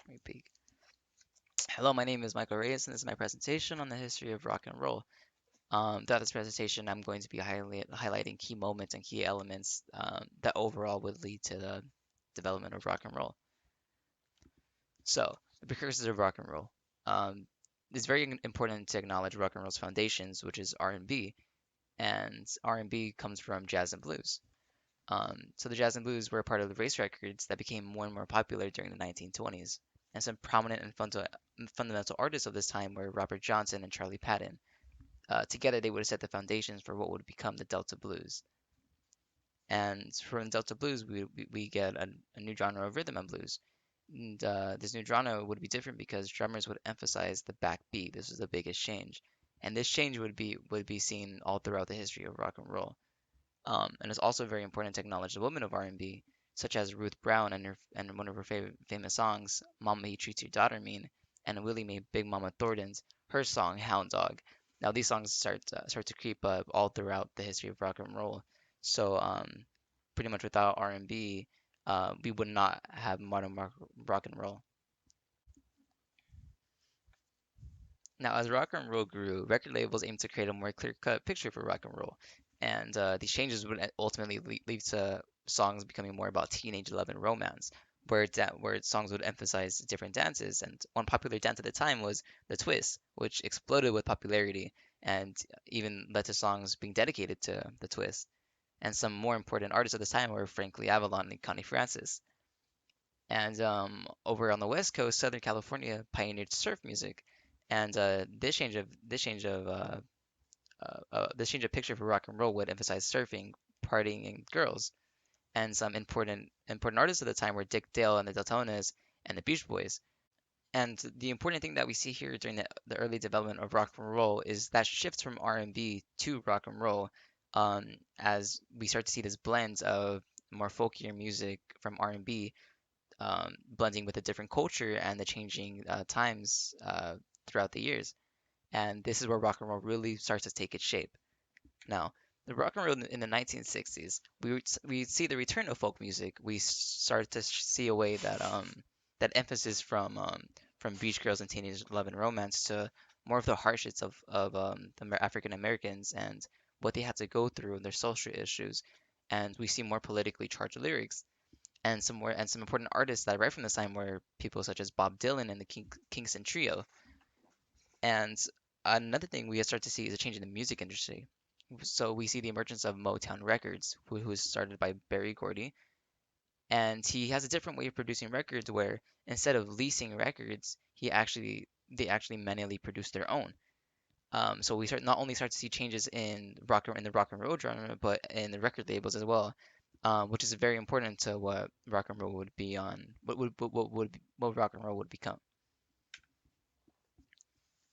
Let me peek. Hello, my name is Michael Reyes, and this is my presentation on the history of rock and roll. Throughout this presentation, I'm going to be highlighting key moments and key elements that overall would lead to the development of rock and roll. So, the precursors of rock and roll. Um, it's very important to acknowledge rock and roll's foundations, which is R&B, and R&B comes from jazz and blues. So the jazz and blues were a part of the race records that became more and more popular during the 1920s. And some prominent and fundamental artists of this time were Robert Johnson and Charlie Patton. Together, they would have set the foundations for what would become the Delta Blues. And from Delta Blues, we get a new genre of rhythm and blues. And this new genre would be different because drummers would emphasize the backbeat. This was the biggest change, and this change would be seen all throughout the history of rock and roll. And it's also very important to acknowledge the women of R&B, such as Ruth Brown and one of her famous songs, "Mama He Treats Your Daughter Mean," and Willie Mae Big Mama Thornton's her song "Hound Dog." Now these songs start to creep up all throughout the history of rock and roll. So pretty much without R&B, we would not have modern rock and roll. Now, as rock and roll grew, record labels aimed to create a more clear-cut picture for rock and roll, and these changes would ultimately lead to songs becoming more about teenage love and romance, where songs would emphasize different dances. And one popular dance at the time was the twist, which exploded with popularity and even led to songs being dedicated to the twist. And some more important artists at the time were Frankie Avalon and Connie Francis. And over on the West Coast, Southern California pioneered surf music, and this change of picture for rock and roll would emphasize surfing, partying, and girls. And some important artists at the time were Dick Dale and the Deltonas and the Beach Boys. And the important thing that we see here during the early development of rock and roll is that shift from R&B to rock and roll, as we start to see this blend of more folkier music from R&B blending with a different culture and the changing times throughout the years. And this is where rock and roll really starts to take its shape. Now, the rock and roll in the 1960s, we see the return of folk music. We start to see a way that that emphasis from beach girls and teenage love and romance to more of the hardships of the African Americans and what they had to go through and their social issues. And we see more politically charged lyrics and some important artists that write from this time were people such as Bob Dylan and the Kingston Trio. And another thing we start to see is a change in the music industry. So we see the emergence of Motown Records, who was started by Berry Gordy, and he has a different way of producing records where instead of leasing records, they actually manually produce their own. So we not only start to see changes in the rock and roll genre, but in the record labels as well, which is very important to what rock and roll would be on, what rock and roll would become.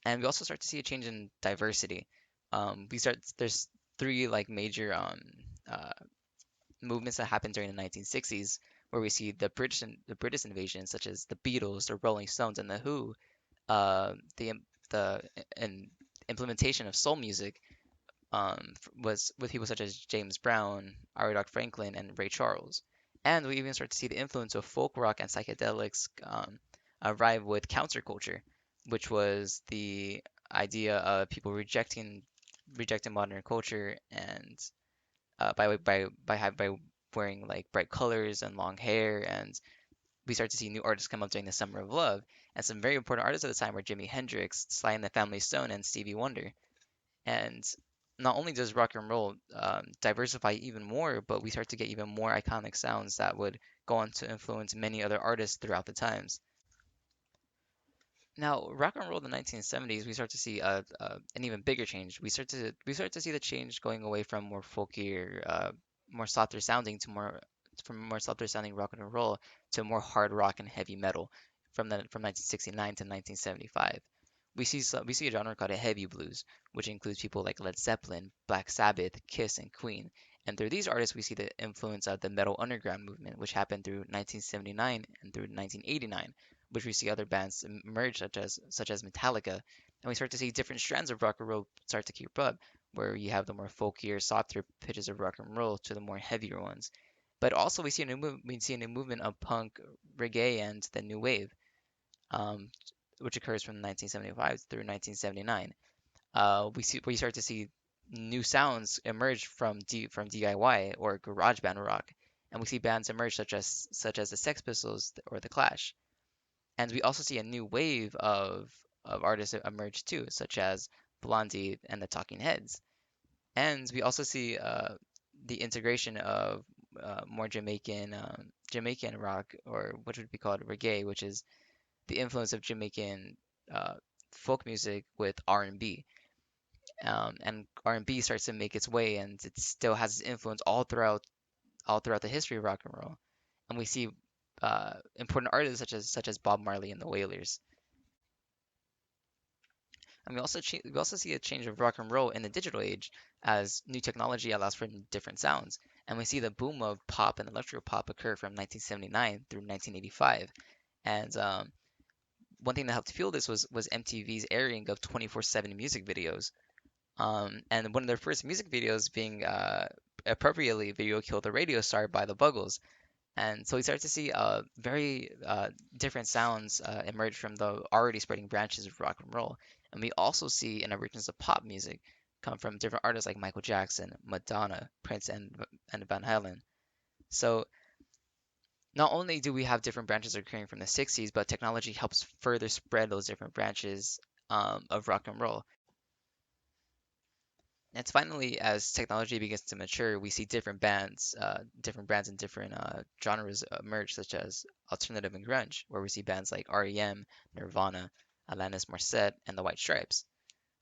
And we also start to see a change in diversity. There's three like major uh, movements that happened during the 1960s, where we see the British invasion, such as the Beatles, the Rolling Stones, and the Who, the and implementation of soul music was with people such as James Brown, Aretha Franklin, and Ray Charles. And we even start to see the influence of folk rock and psychedelics arrive with counterculture, which was the idea of people rejecting modern culture and by wearing like bright colors and long hair. And we start to see new artists come up during the Summer of Love. And some very important artists at the time were Jimi Hendrix, Sly and the Family Stone, and Stevie Wonder. And not only does rock and roll diversify even more, but we start to get even more iconic sounds that would go on to influence many other artists throughout the times. Now, rock and roll in the 1970s, we start to see an even bigger change. We start to see the change going away from more folkier, more softer sounding to more softer sounding rock and roll to more hard rock and heavy metal from 1969 to 1975. We see a genre called a heavy blues, which includes people like Led Zeppelin, Black Sabbath, Kiss, and Queen. And through these artists, we see the influence of the metal underground movement, which happened through 1979 and through 1989, which we see other bands emerge such as Metallica, and we start to see different strands of rock and roll start to keep up, where you have the more folkier, softer pitches of rock and roll to the more heavier ones. But also we see a new movement of punk, reggae, and the new wave. um, which occurs from 1975 through 1979. We start to see new sounds emerge from DIY or garage band rock, and we see bands emerge such as the Sex Pistols or the Clash. And we also see a new wave of artists emerge too, such as Blondie and the Talking Heads. And we also see the integration of more Jamaican rock, or what would be called reggae, which is the influence of Jamaican uh, folk music with R&B. And R&B starts to make its way, and it still has its influence all throughout the history of rock and roll. And we see important artists such as Bob Marley and the Wailers. And we also see a change of rock and roll in the digital age as new technology allows for different sounds. And we see the boom of pop and electro pop occur from 1979 through 1985. And one thing that helped fuel this was MTV's airing of 24/7 music videos. And one of their first music videos being appropriately Video Killed the Radio Star by the Buggles. And so we start to see very different sounds emerge from the already spreading branches of rock and roll. And we also see an emergence of pop music come from different artists like Michael Jackson, Madonna, Prince, and Van Halen. So not only do we have different branches occurring from the 60s, but technology helps further spread those different branches of rock and roll. And finally, as technology begins to mature, we see different brands and different genres emerge, such as alternative and grunge, where we see bands like REM, Nirvana, Alanis Morissette, and the White Stripes.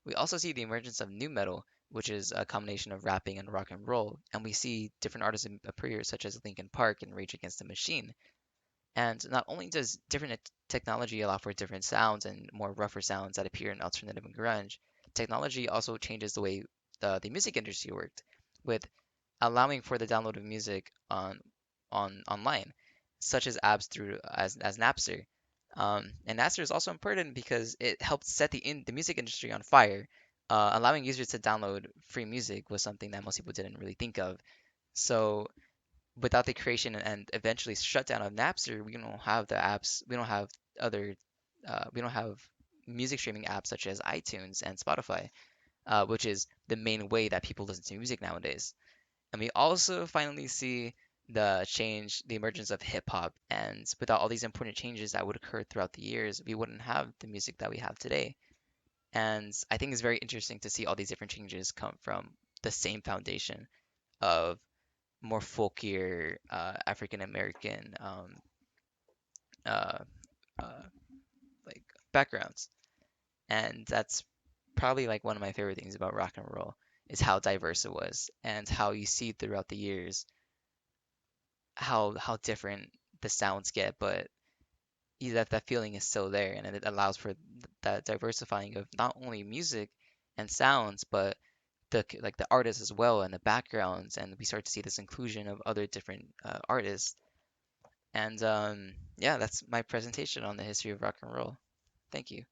We also see the emergence of nu metal, which is a combination of rapping and rock and roll, and we see different artists appear, such as Linkin Park and Rage Against the Machine. And not only does different technology allow for different sounds and more rougher sounds that appear in alternative and grunge, technology also changes the way the music industry worked, with allowing for the download of music on online, such as apps through as Napster. And Napster is also important because it helped set the music industry on fire. Allowing users to download free music was something that most people didn't really think of. So without the creation and eventually shutdown of Napster, we don't have the apps, other, we don't have music streaming apps such as iTunes and Spotify, which is the main way that people listen to music nowadays. And we also finally see the emergence of hip hop. And without all these important changes that would occur throughout the years, we wouldn't have the music that we have today. And I think it's very interesting to see all these different changes come from the same foundation of more folkier African American uh, uh, like backgrounds, and that's probably like one of my favorite things about rock and roll is how diverse it was and how you see throughout the years how different the sounds get, but that feeling is still there, and it allows for that diversifying of not only music and sounds, but the artists as well and the backgrounds, and we start to see this inclusion of other different artists. And yeah, that's my presentation on the history of rock and roll. Thank you.